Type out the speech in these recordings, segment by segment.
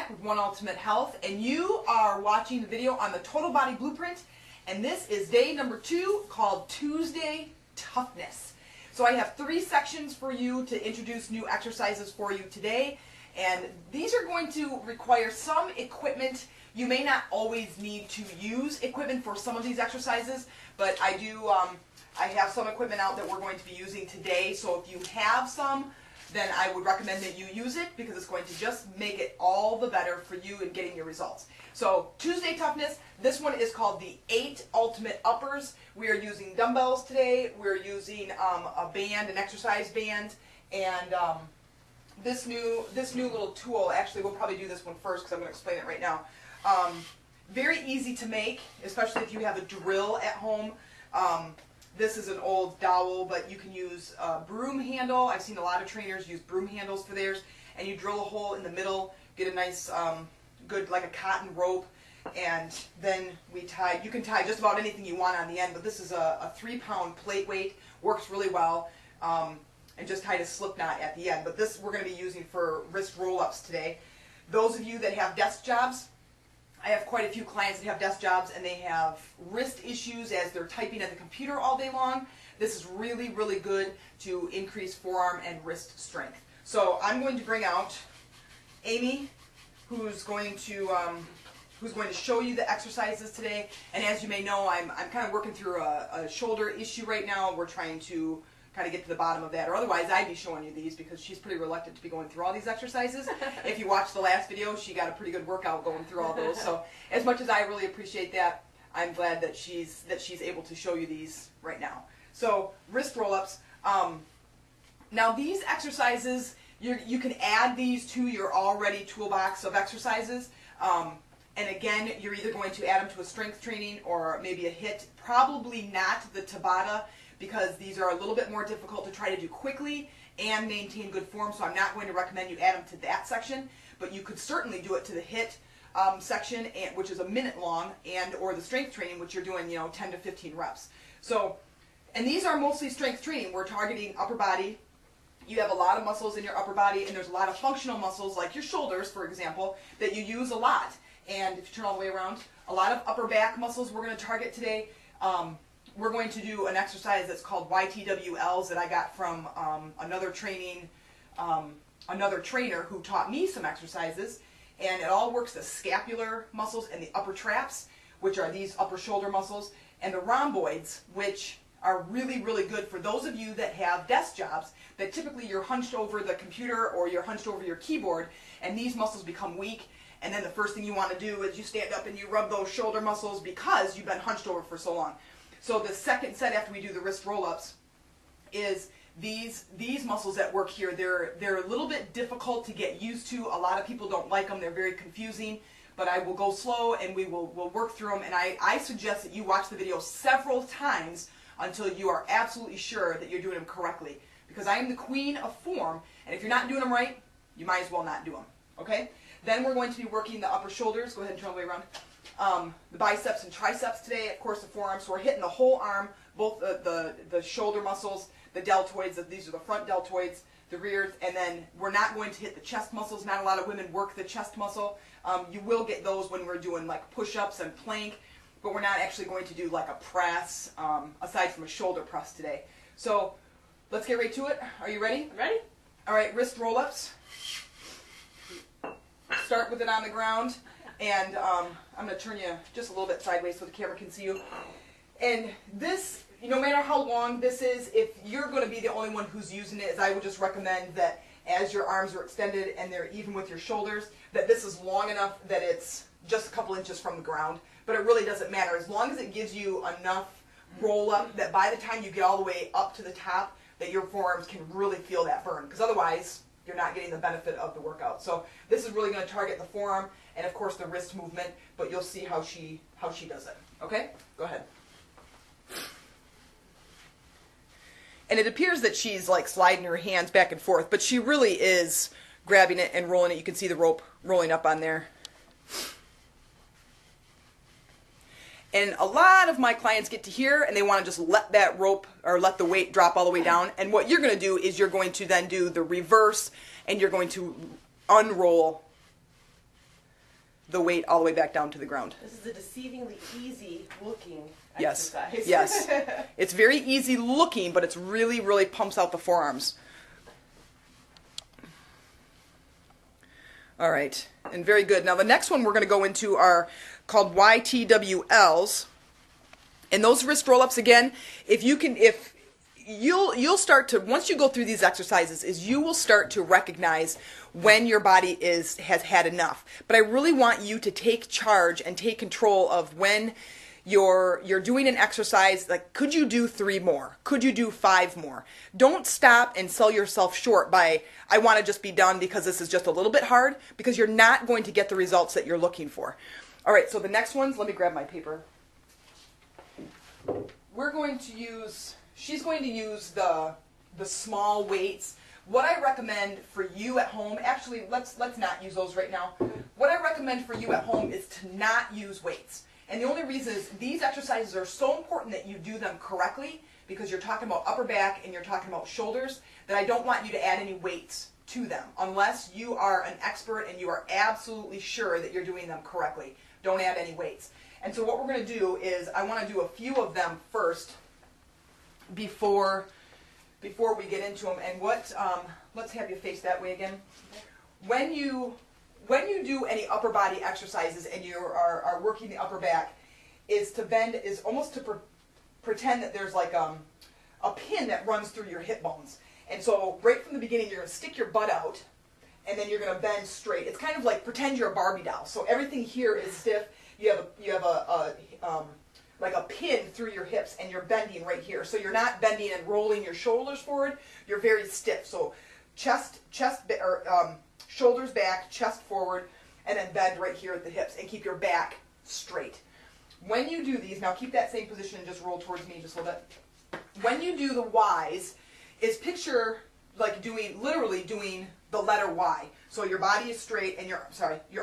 back with One Ultimate Health, and you are watching the video on the Total Body Blueprint, and this is day number 2 called Tuesday Toughness. So I have 3 sections for you to introduce new exercises for you today, and these are going to require some equipment. You may not always need to use equipment for some of these exercises, but I have some equipment out that we're going to be using today, so if you have some, then I would recommend that you use it because it's going to just make it all the better for you in getting your results. So Tuesday Toughness, this one is called the 8 Ultimate Uppers. We are using dumbbells today. We're using a band, an exercise band, and this new little tool. Actually, we'll probably do this one first because I'm going to explain it right now. Very easy to make, especially if you have a drill at home. This is an old dowel, but you can use a broom handle. I've seen a lot of trainers use broom handles for theirs. And you drill a hole in the middle, get a nice, good, like a cotton rope, and then you can tie just about anything you want on the end, but this is a 3-pound plate weight, works really well, and just tied a slip knot at the end. But this we're going to be using for wrist roll-ups today. Those of you that have desk jobs, I have quite a few clients that have desk jobs and they have wrist issues as they're typing at the computer all day long. This is really, really good to increase forearm and wrist strength. So I'm going to bring out Amy, who's going to show you the exercises today. And as you may know, I'm kind of working through a shoulder issue right now. We're trying to kind of get to the bottom of that, or otherwise I'd be showing you these because she's pretty reluctant to be going through all these exercises. If you watched the last video, she got a pretty good workout going through all those. So as much as I really appreciate that, I'm glad that she's able to show you these right now. So wrist roll-ups. Now these exercises, you can add these to your already toolbox of exercises. And again, you're either going to add them to a strength training or maybe a HIIT. Probably not the Tabata, because these are a little bit more difficult to try to do quickly and maintain good form, so I'm not going to recommend you add them to that section, but you could certainly do it to the HIIT section, which is a minute long, and or the strength training, which you're doing 10 to 15 reps. So, and these are mostly strength training. We're targeting upper body. You have a lot of muscles in your upper body, and there's a lot of functional muscles, like your shoulders, for example, that you use a lot. And if you turn all the way around, a lot of upper back muscles we're going to target today. We're going to do an exercise that's called YTWLs that I got from another trainer who taught me some exercises, and it all works the scapular muscles and the upper traps, which are these upper shoulder muscles, and the rhomboids, which are really, really good for those of you that have desk jobs that typically you're hunched over the computer or you're hunched over your keyboard, and these muscles become weak, and then the first thing you want to do is you stand up and you rub those shoulder muscles because you've been hunched over for so long. So the second set after we do the wrist roll-ups is these muscles that work here. They're a little bit difficult to get used to. A lot of people don't like them. They're very confusing. But I will go slow and we'll work through them. And I suggest that you watch the video several times until you are absolutely sure that you're doing them correctly. Because I am the queen of form, and if you're not doing them right, you might as well not do them. Okay? Then we're going to be working the upper shoulders. Go ahead and turn all the way around. The biceps and triceps today, of course the forearms, so we're hitting the whole arm, both the shoulder muscles, the deltoids, these are the front deltoids, the rear, and then we're not going to hit the chest muscles. Not a lot of women work the chest muscle. You will get those when we're doing like push-ups and plank, but we're not actually going to do like a press, aside from a shoulder press today. So let's get right to it. Are you ready? Ready? All right, wrist roll-ups. Start with it on the ground. And I'm going to turn you just a little bit sideways so the camera can see you. And this, no matter how long this is, if you're going to be the only one who's using it, I would just recommend that as your arms are extended and they're even with your shoulders, that this is long enough that it's just a couple inches from the ground. But it really doesn't matter. As long as it gives you enough roll up that by the time you get all the way up to the top, that your forearms can really feel that burn. Because otherwise, you're not getting the benefit of the workout. So this is really going to target the forearm and of course the wrist movement, but you'll see how she does it. Okay? Go ahead. And it appears that she's like sliding her hands back and forth, but she really is grabbing it and rolling it. You can see the rope rolling up on there. And a lot of my clients get to here and they want to just let that rope or let the weight drop all the way down. And what you're going to do is you're going to then do the reverse and you're going to unroll the weight all the way back down to the ground. This is a deceivingly easy looking Yes, exercise. yes. It's very easy looking, but it's really, really pumps out the forearms. All right, and very good. Now the next one we're going to go into are called YTWLs, and those wrist roll-ups again. If you'll start to, once you go through these exercises, is you will start to recognize when your body has had enough. But I really want you to take charge and take control of when you're doing an exercise. Like, could you do 3 more? Could you do 5 more? Don't stop and sell yourself short by, I want to just be done because this is just a little bit hard, because you're not going to get the results that you're looking for. All right, so the next ones, let me grab my paper. We're going to use, she's going to use the small weights. What I recommend for you at home, actually, let's not use those right now. What I recommend for you at home is to not use weights. And the only reason is these exercises are so important that you do them correctly, because you're talking about upper back and you're talking about shoulders, that I don't want you to add any weights to them unless you are an expert and you are absolutely sure that you're doing them correctly. Don't add any weights. And so what we're going to do is I want to do a few of them first before we get into them. And what let's have you face that way again. When you do any upper body exercises and you are working the upper back, is to bend, is almost to pretend that there's like a pin that runs through your hip bones. And so right from the beginning, you're going to stick your butt out, and then you're going to bend straight. It's kind of like pretend you're a Barbie doll. So everything here is stiff. You have like a pin through your hips, and you're bending right here. So you're not bending and rolling your shoulders forward. You're very stiff. So shoulders back, chest forward, and then bend right here at the hips, and keep your back straight. When you do these, now keep that same position and just roll towards me just a little bit. When you do the Ys, is picture like literally doing the letter Y. So your body is straight and your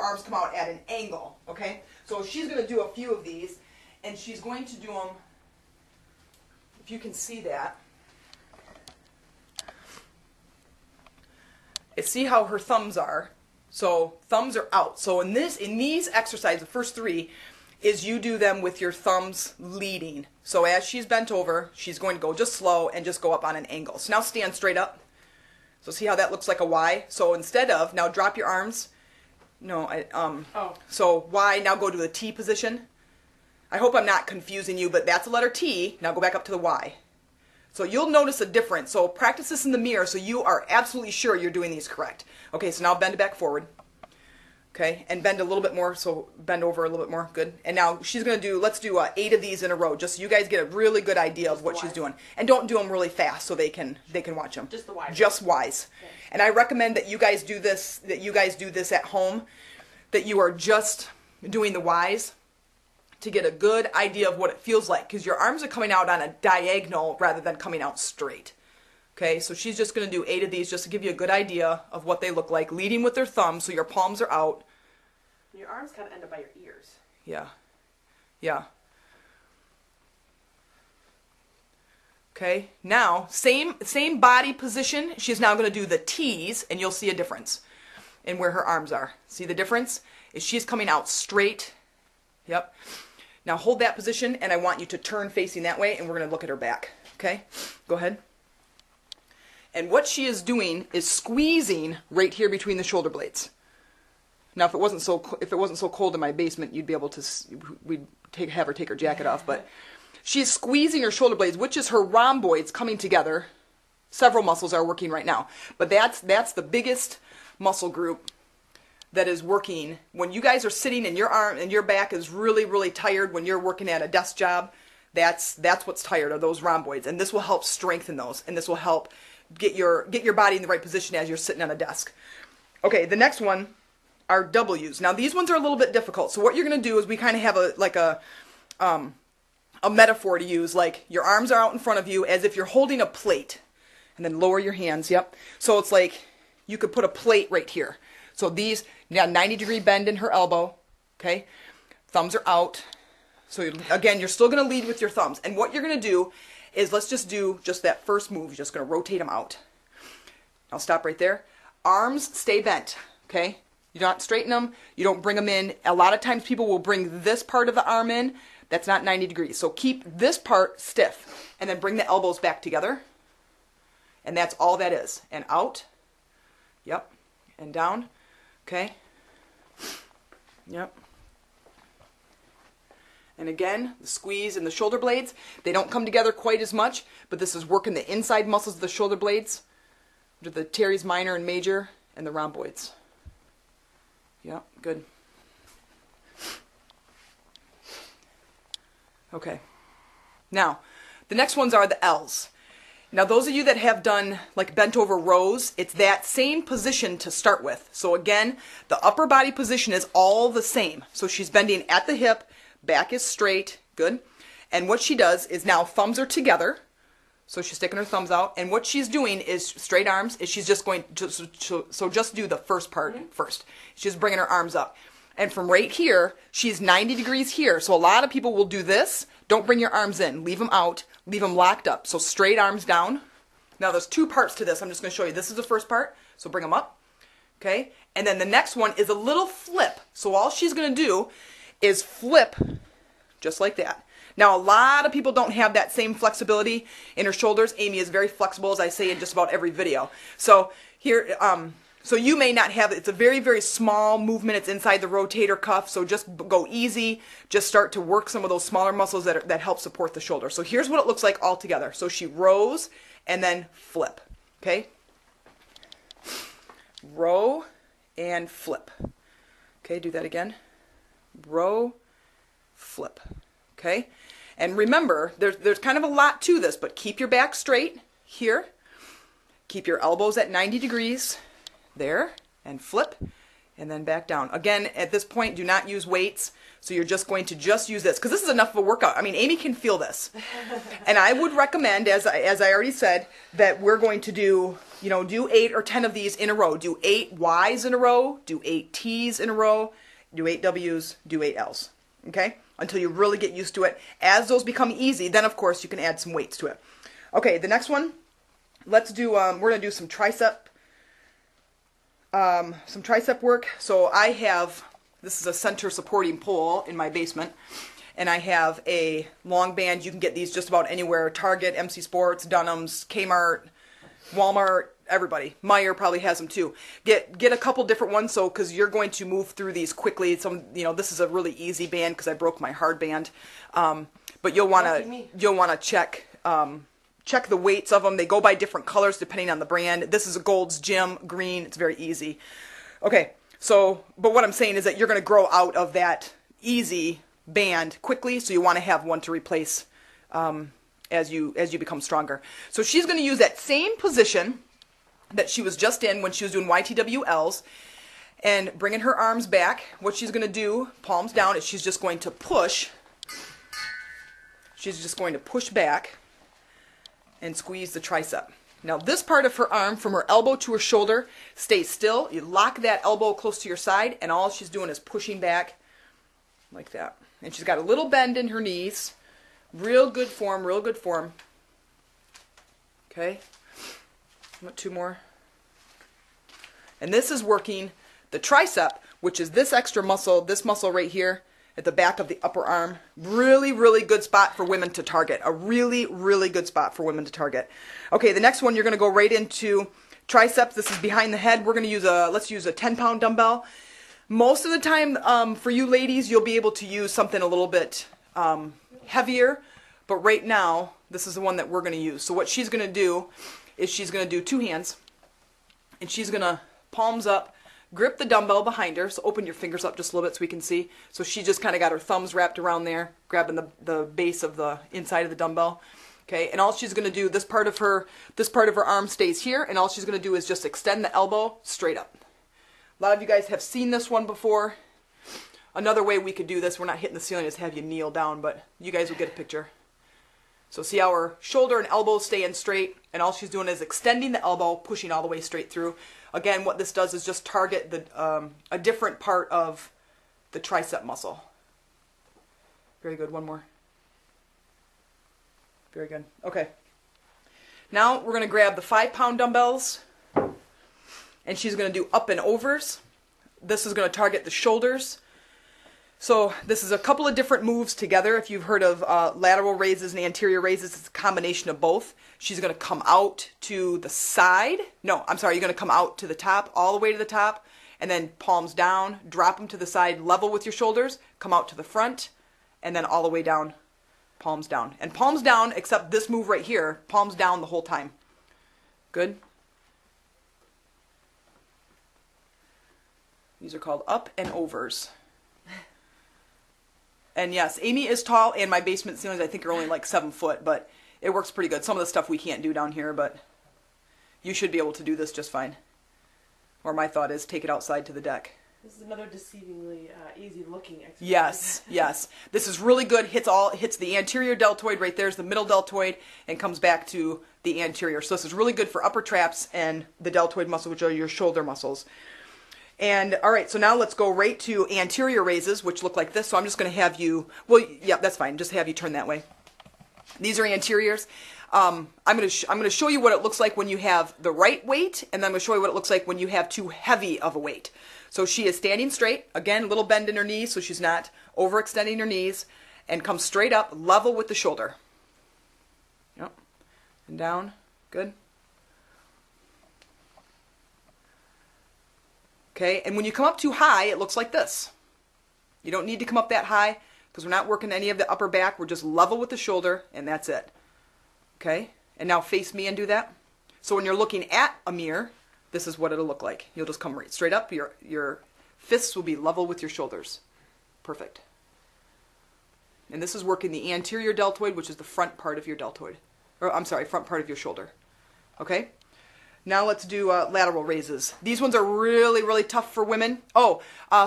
arms come out at an angle, okay? So she's going to do a few of these, and she's going to do them, if you can see that. See how her thumbs are. So thumbs are out. So in these exercises, the first 3, is you do them with your thumbs leading. So as she's bent over, she's going to go just slow and just go up on an angle. So now stand straight up. So see how that looks like a Y? So instead of, now drop your arms. No, So Y, now go to the T position. I hope I'm not confusing you, but that's the letter T. Now go back up to the Y. So you'll notice a difference. So practice this in the mirror so you are absolutely sure you're doing these correct. Okay, so now bend it back forward. Okay, and bend a little bit more, so bend over a little bit more. Good. And now she's going to do, let's do 8 of these in a row, just so you guys get a really good idea of what she's doing. And don't do them really fast so they can watch them. Just the Ys. Just Ys. Okay. And I recommend that you guys do this, at home, that you are just doing the Ys to get a good idea of what it feels like, because your arms are coming out on a diagonal rather than coming out straight. Okay, so she's just going to do 8 of these just to give you a good idea of what they look like, leading with their thumbs so your palms are out. Your arms kind of end up by your ears. Yeah. Yeah. Okay, now, same body position. She's now going to do the T's, and you'll see a difference in where her arms are. See the difference? Is she's coming out straight. Yep. Now hold that position, and I want you to turn facing that way, and we're going to look at her back. Okay, go ahead. And what she is doing is squeezing right here between the shoulder blades. Now, if it wasn't so cold in my basement, you'd be able to, we'd have her take her jacket off. But she's squeezing her shoulder blades, which is her rhomboids coming together. Several muscles are working right now, but that's the biggest muscle group that is working when you guys are sitting and your arm and your back is really, really tired when you're working at a desk job. That's what's tired, are those rhomboids, and this will help strengthen those, and this will help get your body in the right position as you're sitting on a desk. Okay, the next one are W's. Now these ones are a little bit difficult. So what you're going to do is we kind of have a metaphor to use, like your arms are out in front of you as if you're holding a plate, and then lower your hands. Yep. So it's like you could put a plate right here. So these, now 90-degree bend in her elbow. Okay, thumbs are out. So again, you're still going to lead with your thumbs, and what you're going to do is, let's just do just that first move. You're just going to rotate them out. I'll stop right there. Arms stay bent, okay? You don't straighten them. You don't bring them in. A lot of times people will bring this part of the arm in. That's not 90 degrees. So keep this part stiff and then bring the elbows back together. And that's all that is. And out. Yep. And down. Okay. Yep. And again, the squeeze and the shoulder blades, they don't come together quite as much, but this is working the inside muscles of the shoulder blades, the teres minor and major, and the rhomboids. Yep, good. Okay. Now, the next ones are the L's. Now, those of you that have done like bent over rows, it's that same position to start with. So again, the upper body position is all the same. So she's bending at the hip, back is straight, good. And what she does is now thumbs are together. So she's sticking her thumbs out. And what she's doing is straight arms, is she's just going to, so just do the first part first. She's bringing her arms up. And from right here, she's 90 degrees here. So a lot of people will do this. Don't bring your arms in. Leave them out. Leave them locked up. So straight arms down. Now there's two parts to this. I'm just going to show you. This is the first part. So bring them up. Okay. And then the next one is a little flip. So all she's going to do is flip just like that. Now a lot of people don't have that same flexibility in her shoulders. Amy is very flexible, as I say in just about every video. So here, so you may not have it. It's a very, very small movement. It's inside the rotator cuff. So just go easy. Just start to work some of those smaller muscles that help support the shoulder. So here's what it looks like all together. So she rows and then flip. Okay? Row and flip. Okay, do that again. Row, flip. Okay? And remember, there's kind of a lot to this, but keep your back straight here. Keep your elbows at 90 degrees. There, and flip, and then back down. Again, at this point, do not use weights, so you're just going to just use this, because this is enough of a workout. I mean, Amy can feel this. And I would recommend, as I already said, that we're going to do, do 8 or 10 of these in a row. Do 8 Y's in a row, do 8 T's in a row, do 8 W's, do 8 L's. Okay? Until you really get used to it. As those become easy, then of course you can add some weights to it. Okay, the next one, let's do, we're going to do some tricep work. So I have, this is a center supporting pole in my basement, and I have a long band. You can get these just about anywhere. Target, MC Sports, Dunham's, Kmart, Walmart, everybody. Meijer probably has them too. Get a couple different ones, so because you're going to move through these quickly. This is a really easy band because I broke my hard band. But you'll want to check the weights of them. They go by different colors depending on the brand. This is a Gold's Gym Green. It's very easy. Okay, so, but what I'm saying is that you're going to grow out of that easy band quickly, so you want to have one to replace as you become stronger. So she's going to use that same position that she was just in when she was doing YTWLs and bringing her arms back. What she's going to do, palms down, is she's just going to push. She's just going to push back and squeeze the tricep. Now this part of her arm, from her elbow to her shoulder, stays still. You lock that elbow close to your side, and all she's doing is pushing back like that. And she's got a little bend in her knees. Real good form, real good form. Okay. What, 2 more? And this is working the tricep, which is this extra muscle, this muscle right here at the back of the upper arm. Really, really good spot for women to target. A really, really good spot for women to target. Okay, the next one, you're going to go right into triceps. This is behind the head. We're going to use let's use a 10-pound dumbbell. Most of the time, for you ladies, you'll be able to use something a little bit heavier. But right now, this is the one that we're going to use. So what she's going to do is she's going to do 2 hands. And she's going to palms up, grip the dumbbell behind her. So open your fingers up just a little bit so we can see. So she just kind of got her thumbs wrapped around there, grabbing the base of the inside of the dumbbell. Okay, and all she's going to do, this part of her arm stays here, and all she's going to do is just extend the elbow straight up. A lot of you guys have seen this one before. Another way we could do this, we're not hitting the ceiling, is have you kneel down, but you guys will get a picture. So see how her shoulder and elbow stay in straight, and all she's doing is extending the elbow, pushing all the way straight through. Again, what this does is just target a different part of the tricep muscle. Very good. One more. Very good. Okay. Now we're going to grab the 5-pound dumbbells, and she's going to do up and overs this is going to target the shoulders. So this is a couple of different moves together. If you've heard of lateral raises and anterior raises, it's a combination of both. She's going to come out to the side. No, I'm sorry, you're going to come out to the top, all the way to the top, and then palms down, drop them to the side, level with your shoulders, come out to the front, and then all the way down, palms down. And palms down, except this move right here, palms down the whole time. Good? These are called up and overs. And yes, Amy is tall, and my basement ceilings I think are only like 7 foot, but it works pretty good. Some of the stuff we can't do down here, but you should be able to do this just fine. Or my thought is take it outside to the deck. This is another deceivingly easy looking exercise. Yes, yes. This is really good. Hits the anterior deltoid right there's the middle deltoid and comes back to the anterior. So this is really good for upper traps and the deltoid muscle, which are your shoulder muscles. And all right, so now let's go right to anterior raises, which look like this. So I'm just going to have you, well, yeah, that's fine. Just have you turn that way. These are anteriors. I'm going to show you what it looks like when you have the right weight, and then I'm going to show you what it looks like when you have too heavy of a weight. So she is standing straight. Again, a little bend in her knees so she's not overextending her knees, and comes straight up, level with the shoulder. Yep. And down. Good. Okay, and when you come up too high, it looks like this. You don't need to come up that high because we're not working any of the upper back. We're just level with the shoulder, and that's it. Okay, and now face me and do that. So when you're looking at a mirror, this is what it'll look like. You'll just come right straight up. Your fists will be level with your shoulders. Perfect. And this is working the anterior deltoid, which is the front part of your deltoid. Or, I'm sorry, front part of your shoulder. Okay? Now let's do lateral raises. These ones are really, really tough for women. Oh,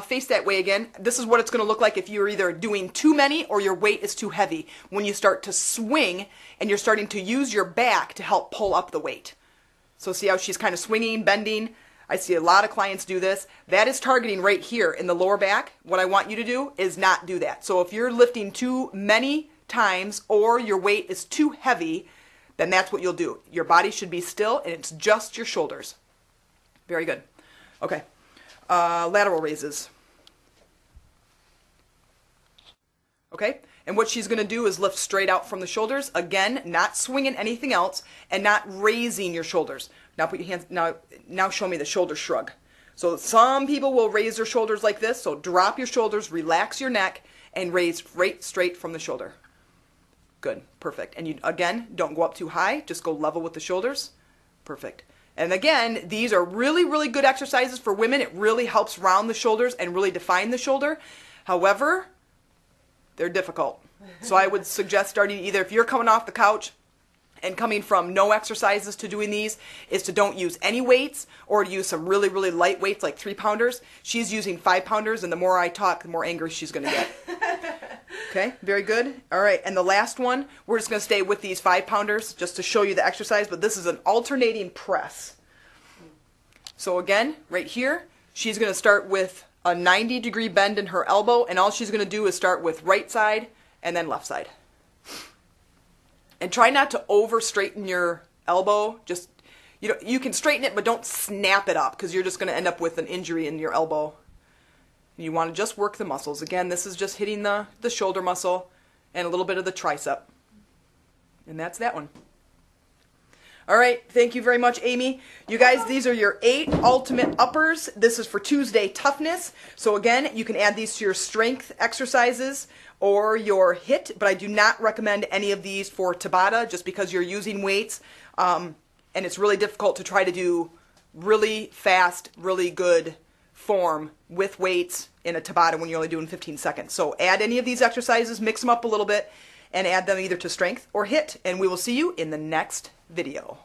face that way again. This is what it's going to look like if you're either doing too many or your weight is too heavy. When you start to swing and you're starting to use your back to help pull up the weight. So see how she's kind of swinging, bending. I see a lot of clients do this. That is targeting right here in the lower back. What I want you to do is not do that. So if you're lifting too many times or your weight is too heavy, then that's what you'll do. Your body should be still, and it's just your shoulders. Very good. Okay. Lateral raises. Okay? And what she's going to do is lift straight out from the shoulders. Again, not swinging anything else, and not raising your shoulders. Now put your hands. Now show me the shoulder shrug. So some people will raise their shoulders like this. So drop your shoulders, relax your neck, and raise right straight from the shoulder. Good, perfect. And you, again, don't go up too high. Just go level with the shoulders. Perfect. And again, these are really, really good exercises for women. It really helps round the shoulders and really define the shoulder. However, they're difficult. So I would suggest starting either if you're coming off the couch and coming from no exercises to doing these, is to don't use any weights or to use some really, really light weights like 3-pounders. She's using 5-pounders, and the more I talk, the more angry she's going to get. Okay, very good. All right, and the last one, we're just going to stay with these 5-pounders just to show you the exercise, but this is an alternating press. So again, right here, she's going to start with a 90-degree bend in her elbow, and all she's going to do is start with right side and then left side. And try not to over-straighten your elbow. Just, you can straighten it, but don't snap it up because you're just going to end up with an injury in your elbow. You want to just work the muscles. Again, this is just hitting the shoulder muscle and a little bit of the tricep. And that's that one. All right, thank you very much, Amy. You guys, these are your 8 ultimate uppers. This is for Tuesday toughness. So again, you can add these to your strength exercises or your HIIT, but I do not recommend any of these for Tabata just because you're using weights, and it's really difficult to try to do really fast, really good form with weights in a Tabata when you're only doing 15 seconds. So add any of these exercises, mix them up a little bit, and add them either to strength or HIIT, and we will see you in the next video.